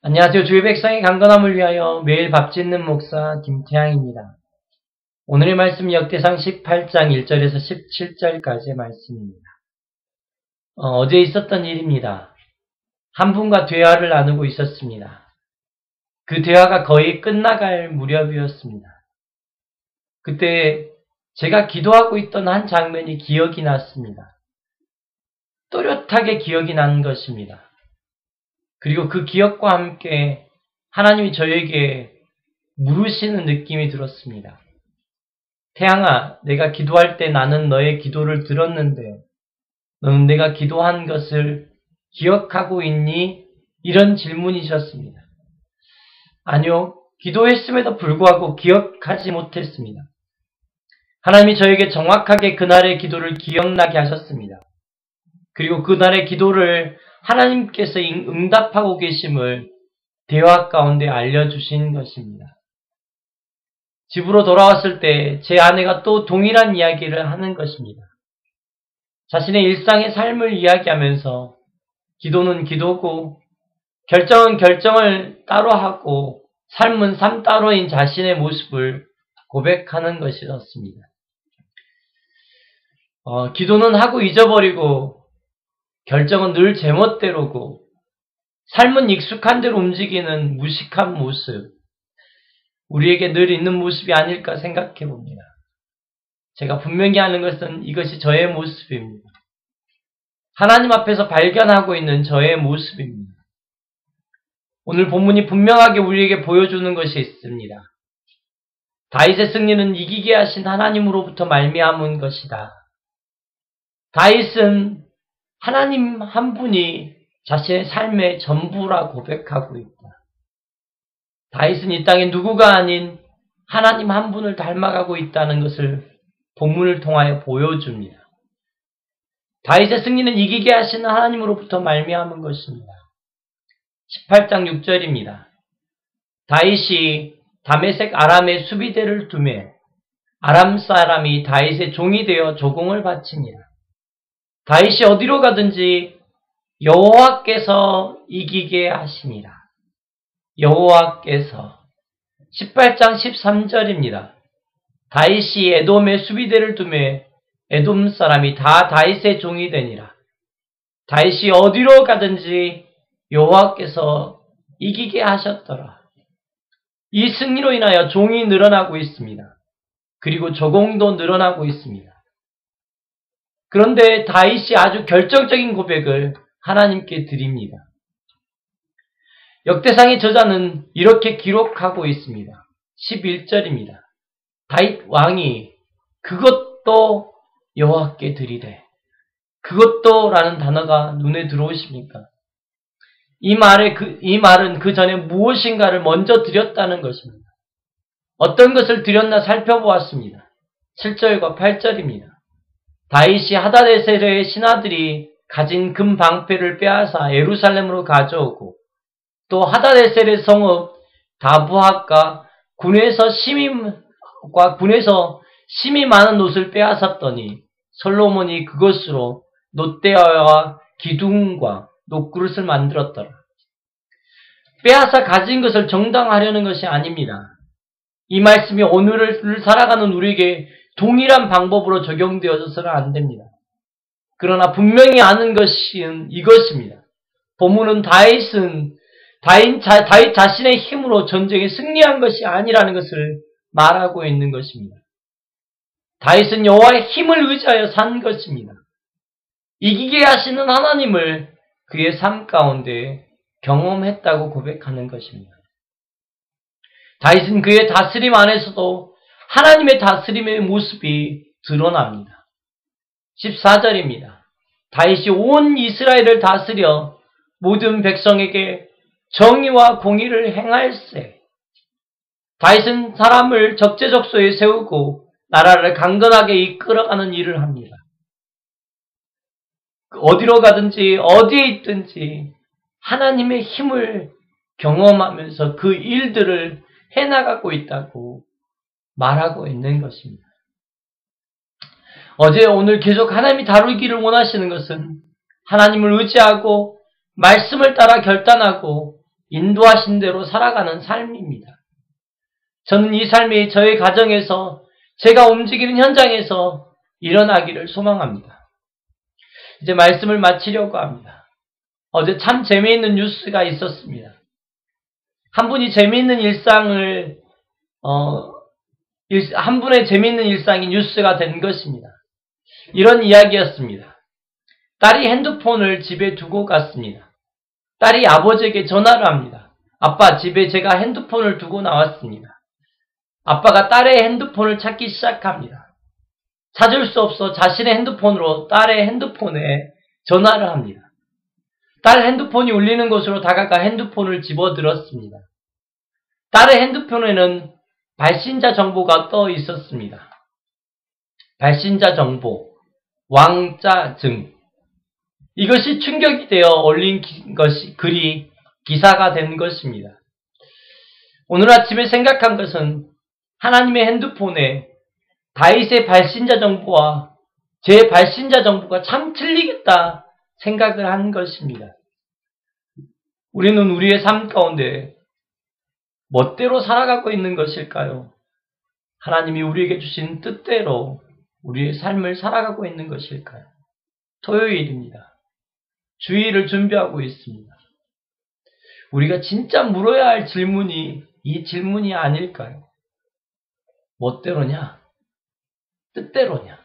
안녕하세요. 주의 백성의 강건함을 위하여 매일 밥 짓는 목사 김태양입니다. 오늘의 말씀 역대상 18장 1절에서 17절까지의 말씀입니다. 어제 있었던 일입니다. 한 분과 대화를 나누고 있었습니다. 그 대화가 거의 끝나갈 무렵이었습니다. 그때 제가 기도하고 있던 한 장면이 기억이 났습니다. 또렷하게 기억이 난 것입니다. 그리고 그 기억과 함께 하나님이 저에게 물으시는 느낌이 들었습니다. 태양아, 내가 기도할 때 나는 너의 기도를 들었는데 너는 내가 기도한 것을 기억하고 있니? 이런 질문이셨습니다. 아니요, 기도했음에도 불구하고 기억하지 못했습니다. 하나님이 저에게 정확하게 그날의 기도를 기억나게 하셨습니다. 그리고 그날의 기도를 하나님께서 응답하고 계심을 대화 가운데 알려주신 것입니다. 집으로 돌아왔을 때 제 아내가 또 동일한 이야기를 하는 것입니다. 자신의 일상의 삶을 이야기하면서 기도는 기도고 결정은 결정을 따로 하고 삶은 삶 따로인 자신의 모습을 고백하는 것이었습니다. 기도는 하고 잊어버리고 결정은 늘 제멋대로고 삶은 익숙한 대로 움직이는 무식한 모습, 우리에게 늘 있는 모습이 아닐까 생각해 봅니다. 제가 분명히 아는 것은 이것이 저의 모습입니다. 하나님 앞에서 발견하고 있는 저의 모습입니다. 오늘 본문이 분명하게 우리에게 보여주는 것이 있습니다. 다윗의 승리는 이기게 하신 하나님으로부터 말미암은 것이다. 다윗은 하나님 한 분이 자신의 삶의 전부라 고백하고 있다. 다윗은 이 땅에 누구가 아닌 하나님 한 분을 닮아가고 있다는 것을 본문을 통하여 보여줍니다. 다윗의 승리는 이기게 하시는 하나님으로부터 말미암은 것입니다. 18장 6절입니다. 다윗이 다메섹 아람의 수비대를 두매 아람 사람이 다윗의 종이 되어 조공을 바치니라. 다윗이 어디로 가든지 여호와께서 이기게 하시니라. 여호와께서 18장 13절입니다. 다윗이 에돔의 수비대를 두매 에돔 사람이 다 다윗의 종이 되니라. 다윗이 어디로 가든지 여호와께서 이기게 하셨더라. 이 승리로 인하여 종이 늘어나고 있습니다. 그리고 조공도 늘어나고 있습니다. 그런데 다윗이 아주 결정적인 고백을 하나님께 드립니다. 역대상의 저자는 이렇게 기록하고 있습니다. 11절입니다. 다윗 왕이 그것도 여호와께 드리되, 그것도 라는 단어가 눈에 들어오십니까? 이 말은 그 전에 무엇인가를 먼저 드렸다는 것입니다. 어떤 것을 드렸나 살펴보았습니다. 7절과 8절입니다. 다윗이 하다데셀의 신하들이 가진 금 방패를 빼앗아 예루살렘으로 가져오고 또 하다데셀의 성읍 다부핫과 군에서 심이 많은 옷을 빼앗았더니 솔로몬이 그것으로 놋대와 기둥과 놋그릇을 만들었더라. 빼앗아 가진 것을 정당화하려는 것이 아닙니다. 이 말씀이 오늘을 살아가는 우리에게 동일한 방법으로 적용되어져서는 안 됩니다. 그러나 분명히 아는 것은 이것입니다. 본문은 다윗 자신의 힘으로 전쟁에 승리한 것이 아니라는 것을 말하고 있는 것입니다. 다윗은 여호와의 힘을 의지하여 산 것입니다. 이기게 하시는 하나님을 그의 삶 가운데 경험했다고 고백하는 것입니다. 다윗은 그의 다스림 안에서도 하나님의 다스림의 모습이 드러납니다. 14절입니다. 다윗이 온 이스라엘을 다스려 모든 백성에게 정의와 공의를 행할세. 다윗은 사람을 적재적소에 세우고 나라를 강건하게 이끌어가는 일을 합니다. 어디로 가든지 어디에 있든지 하나님의 힘을 경험하면서 그 일들을 해나가고 있다고 말하고 있는 것입니다. 어제 오늘 계속 하나님이 다루기를 원하시는 것은 하나님을 의지하고 말씀을 따라 결단하고 인도하신 대로 살아가는 삶입니다. 저는 이 삶이 저의 가정에서 제가 움직이는 현장에서 일어나기를 소망합니다. 이제 말씀을 마치려고 합니다. 어제 참 재미있는 뉴스가 있었습니다. 한 분이 재미있는 한 분의 재미있는 일상이 뉴스가 된 것입니다. 이런 이야기였습니다. 딸이 핸드폰을 집에 두고 갔습니다. 딸이 아버지에게 전화를 합니다. 아빠, 집에 제가 핸드폰을 두고 나왔습니다. 아빠가 딸의 핸드폰을 찾기 시작합니다. 찾을 수 없어 자신의 핸드폰으로 딸의 핸드폰에 전화를 합니다. 딸 핸드폰이 울리는 곳으로 다가가 핸드폰을 집어들었습니다. 딸의 핸드폰에는 발신자 정보가 떠 있었습니다. 발신자 정보, 왕자증. 이것이 충격이 되어 올린 글이 기사가 된 것입니다. 오늘 아침에 생각한 것은 하나님의 핸드폰에 다윗의 발신자 정보와 제 발신자 정보가 참 틀리겠다 생각을 한 것입니다. 우리는 우리의 삶 가운데 멋대로 살아가고 있는 것일까요? 하나님이 우리에게 주신 뜻대로 우리의 삶을 살아가고 있는 것일까요? 토요일입니다. 주일을 준비하고 있습니다. 우리가 진짜 물어야 할 질문이 이 질문이 아닐까요? 멋대로냐? 뜻대로냐?